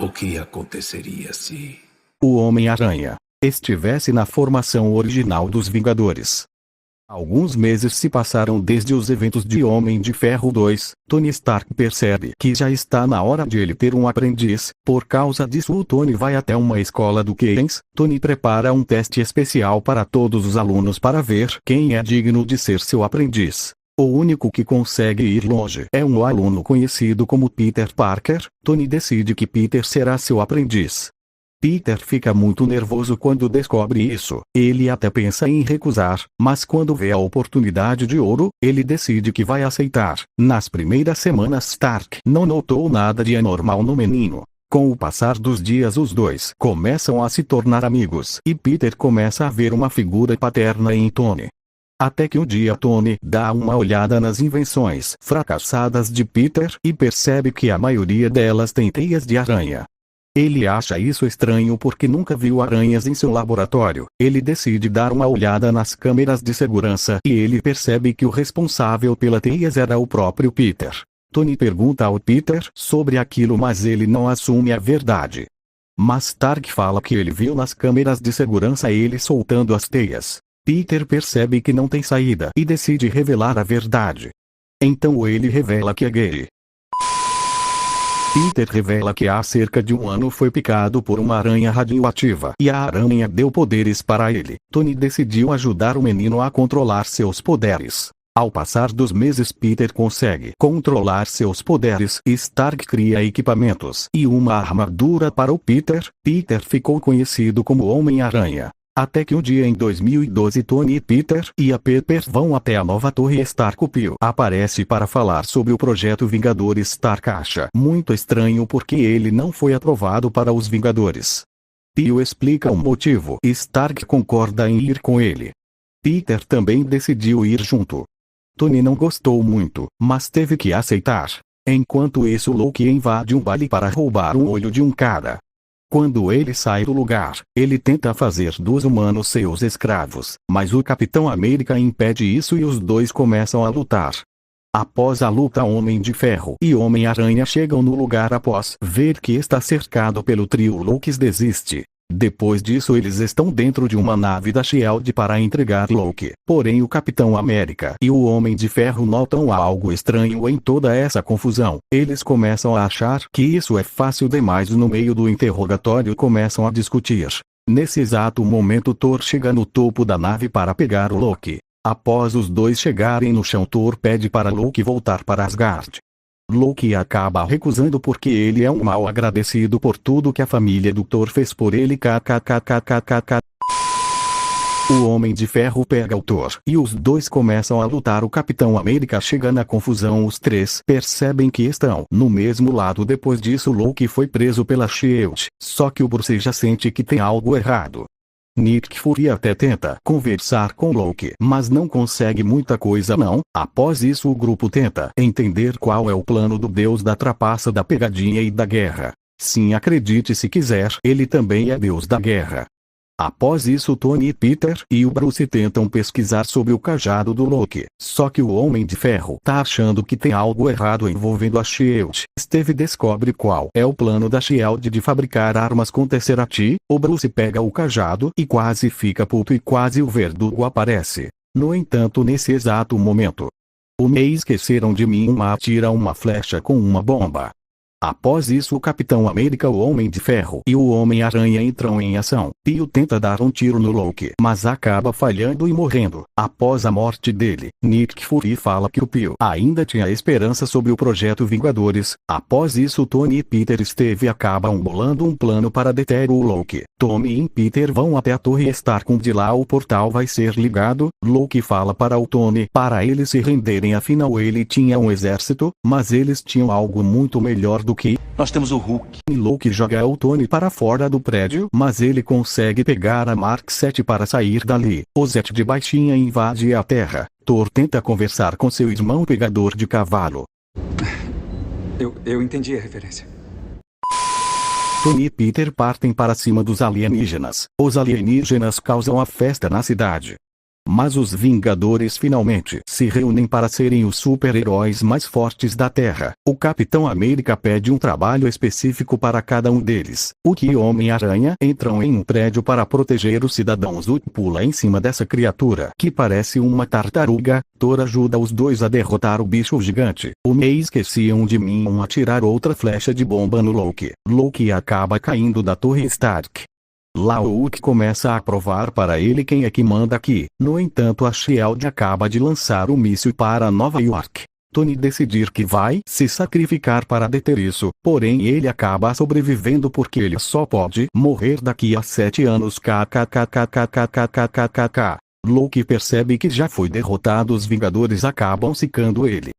O que aconteceria se o Homem-Aranha estivesse na formação original dos Vingadores? Alguns meses se passaram desde os eventos de Homem de Ferro 2. Tony Stark percebe que já está na hora de ele ter um aprendiz. Por causa disso, o Tony vai até uma escola do Queens. Tony prepara um teste especial para todos os alunos para ver quem é digno de ser seu aprendiz. O único que consegue ir longe é um aluno conhecido como Peter Parker. Tony decide que Peter será seu aprendiz. Peter fica muito nervoso quando descobre isso. Ele até pensa em recusar, mas quando vê a oportunidade de ouro, ele decide que vai aceitar. Nas primeiras semanas, Stark não notou nada de anormal no menino. Com o passar dos dias, os dois começam a se tornar amigos e Peter começa a ver uma figura paterna em Tony. Até que um dia Tony dá uma olhada nas invenções fracassadas de Peter e percebe que a maioria delas tem teias de aranha. Ele acha isso estranho porque nunca viu aranhas em seu laboratório. Ele decide dar uma olhada nas câmeras de segurança e ele percebe que o responsável pela teias era o próprio Peter. Tony pergunta ao Peter sobre aquilo, mas ele não assume a verdade. Mas Stark fala que ele viu nas câmeras de segurança ele soltando as teias. Peter percebe que não tem saída e decide revelar a verdade. Então ele revela que é gay. Peter revela que há cerca de um ano foi picado por uma aranha radioativa e a aranha deu poderes para ele. Tony decidiu ajudar o menino a controlar seus poderes. Ao passar dos meses, Peter consegue controlar seus poderes e Stark cria equipamentos e uma armadura para o Peter. Peter ficou conhecido como Homem-Aranha. Até que um dia em 2012 Tony, Peter e a Pepper vão até a nova torre Stark. O Pio aparece para falar sobre o projeto Vingadores. Stark acha muito estranho porque ele não foi aprovado para os Vingadores. Pio explica o motivo e Stark concorda em ir com ele. Peter também decidiu ir junto. Tony não gostou muito, mas teve que aceitar. Enquanto isso, Loki invade um baile para roubar um olho de um cara. Quando ele sai do lugar, ele tenta fazer dos humanos seus escravos, mas o Capitão América impede isso e os dois começam a lutar. Após a luta, Homem de Ferro e Homem-Aranha chegam no lugar após ver que está cercado pelo trio. Loki desiste. Depois disso, eles estão dentro de uma nave da SHIELD para entregar Loki. Porém, o Capitão América e o Homem de Ferro notam algo estranho em toda essa confusão. Eles começam a achar que isso é fácil demais. No meio do interrogatório, começam a discutir. Nesse exato momento, Thor chega no topo da nave para pegar o Loki. Após os dois chegarem no chão, Thor pede para Loki voltar para Asgard. Loki acaba recusando porque ele é um mal agradecido por tudo que a família do Thor fez por ele. KKKKKKK. O Homem de Ferro pega o Thor e os dois começam a lutar. O Capitão América chega na confusão. Os três percebem que estão no mesmo lado. Depois disso, Loki foi preso pela SHIELD. Só que o Bruce já sente que tem algo errado. Nick Fury até tenta conversar com Loki, mas não consegue muita coisa não. Após isso, o grupo tenta entender qual é o plano do deus da trapaça, da pegadinha e da guerra. Sim, acredite se quiser, ele também é deus da guerra. Após isso, Tony, Peter e o Bruce tentam pesquisar sobre o cajado do Loki. Só que o Homem de Ferro tá achando que tem algo errado envolvendo a SHIELD. Steve descobre qual é o plano da SHIELD de fabricar armas com Tesseract. O Bruce pega o cajado e quase fica puto e quase o Verdugo aparece. No entanto, nesse exato momento, Me Esqueceram de Mim atira uma flecha com uma bomba. Após isso, o Capitão América, o Homem de Ferro e o Homem-Aranha entram em ação. Pio tenta dar um tiro no Loki, mas acaba falhando e morrendo. Após a morte dele, Nick Fury fala que o Pio ainda tinha esperança sobre o projeto Vingadores. Após isso, Tony e Peter Steve acabam bolando um plano para deter o Loki. Tommy e Peter vão até a torre Stark, onde lá o portal vai ser ligado. Loki fala para o Tony para eles se renderem, afinal ele tinha um exército, mas eles tinham algo muito melhor do que nós temos o Hulk. Loki joga o Tony para fora do prédio, mas ele consegue pegar a Mark 7 para sair dali. O Zet de baixinha invade a Terra. Thor tenta conversar com seu irmão pegador de cavalo. Eu entendi a referência. Tony e Peter partem para cima dos alienígenas. Os alienígenas causam a festa na cidade. Mas os Vingadores finalmente se reúnem para serem os super-heróis mais fortes da Terra. O Capitão América pede um trabalho específico para cada um deles. Hulk e Homem-Aranha entram em um prédio para proteger os cidadãos. Hulk pula em cima dessa criatura que parece uma tartaruga. Thor ajuda os dois a derrotar o bicho gigante. Esqueciam de mim atirar outra flecha de bomba no Loki. Loki acaba caindo da Torre Stark. Lá o Hulk começa a provar para ele quem é que manda aqui. No entanto, a SHIELD acaba de lançar um míssil para Nova York. Tony decidir que vai se sacrificar para deter isso, porém ele acaba sobrevivendo porque ele só pode morrer daqui a 7 anos. KKKKKKKKKKKK. Loki percebe que já foi derrotado. Os Vingadores acabam secando ele.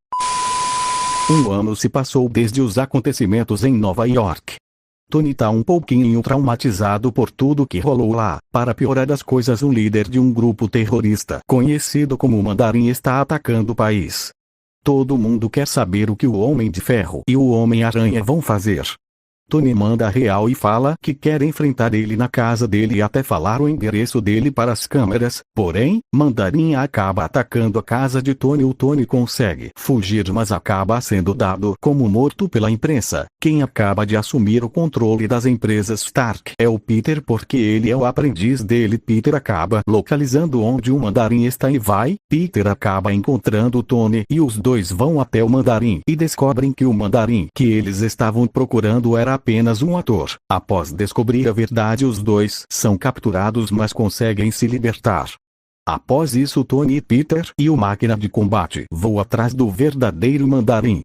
Um ano se passou desde os acontecimentos em Nova York. Tony tá um pouquinho traumatizado por tudo que rolou lá. Para piorar as coisas, o líder de um grupo terrorista conhecido como Mandarim está atacando o país. Todo mundo quer saber o que o Homem de Ferro e o Homem-Aranha vão fazer. Tony manda a real e fala que quer enfrentar ele na casa dele e até falar o endereço dele para as câmeras. Porém, Mandarim acaba atacando a casa de Tony. O Tony consegue fugir, mas acaba sendo dado como morto pela imprensa. Quem acaba de assumir o controle das empresas Stark é o Peter, porque ele é o aprendiz dele. Peter acaba localizando onde o Mandarim está e vai. Peter acaba encontrando o Tony e os dois vão até o Mandarim e descobrem que o Mandarim que eles estavam procurando era apenas um ator. Após descobrir a verdade, os dois são capturados, mas conseguem se libertar. Após isso, Tony, Peter e o Máquina de Combate vão atrás do verdadeiro Mandarim.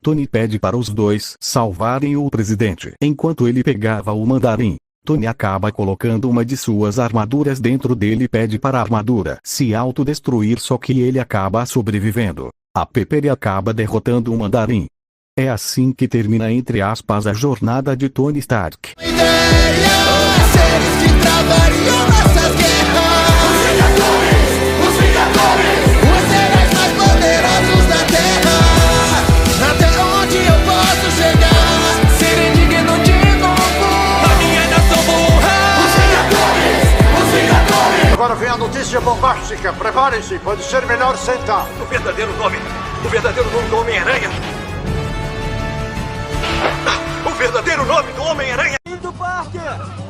Tony pede para os dois salvarem o presidente. Enquanto ele pegava o Mandarim, Tony acaba colocando uma de suas armaduras dentro dele e pede para a armadura se autodestruir, só que ele acaba sobrevivendo. A Pepper acaba derrotando o Mandarim. É assim que termina, entre aspas, a jornada de Tony Stark. Agora vem a notícia bombástica. Preparem-se, pode ser melhor sentar. O verdadeiro nome do Homem-Aranha. O verdadeiro nome do Homem-Aranha. Peter Parker!